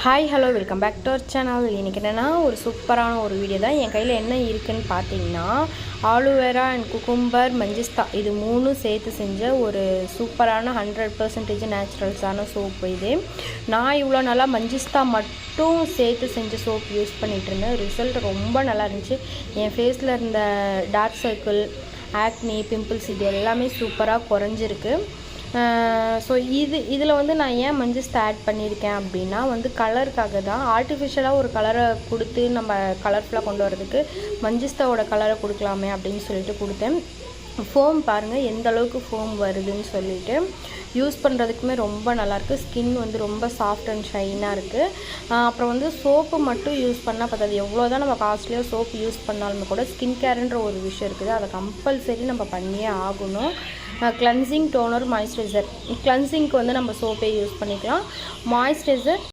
Hi hello welcome back to our channel. இன்றைக்கி என்னென்னா ஒரு சூப்பரான ஒரு வீடியோ தான். என் கையில் என்ன இருக்குதுன்னு பார்த்தீங்கன்னா ஆலோவேரா அண்ட் குக்கும்பர் மஞ்சிஸ்தா இது மூணும் சேர்த்து செஞ்ச ஒரு சூப்பரான 100% நேச்சுரல்ஸான சோப்பு. இது நான் இவ்வளோ நாளாக மஞ்சிஸ்தா மட்டும் சேர்த்து செஞ்ச சோப் யூஸ் பண்ணிகிட்டு இருந்தேன். ரிசல்ட் ரொம்ப நல்லா இருந்துச்சு. என் ஃபேஸில் இருந்த டார்க் சர்க்கிள், ஆக்னி, பிம்பிள்ஸ் இது எல்லாமே சூப்பராக குறைஞ்சிருக்கு. ஸோ இதில் வந்து நான் ஏன் மஞ்சிஸ்தா ஆட் பண்ணியிருக்கேன் அப்படின்னா கலருக்காக தான். ஆர்டிஃபிஷியலாக ஒரு கலரை கொடுத்து நம்ம கலர்ஃபுல்லாக கொண்டு வரதுக்கு மஞ்சிஸ்தாவோட கலரை கொடுக்கலாமே அப்படின்னு சொல்லிட்டு கொடுத்தேன். ஃபோம் பாருங்கள் எந்த அளவுக்கு ஃபோம் வருதுன்னு சொல்லிட்டு யூஸ் பண்ணுறதுக்குமே ரொம்ப நல்லாயிருக்கு. ஸ்கின் ரொம்ப சாஃப்ட் அண்ட் ஷைனாக இருக்குது. அப்புறம் சோப்பு மட்டும் யூஸ் பண்ணால் பார்த்தாது. எவ்வளோ தான் நம்ம காஸ்ட்லியாக சோப்பு யூஸ் பண்ணாலுமே கூட ஸ்கின் கேருன்ற ஒரு விஷயம் இருக்குது. அதை கம்பல்சரி நம்ம பண்ணியே ஆகணும். Cleansing, toner, moisturiser. கிளென்சிங்க்கு நம்ம சோப்பே யூஸ் பண்ணிக்கலாம். மாய்ஸ்சரைசர்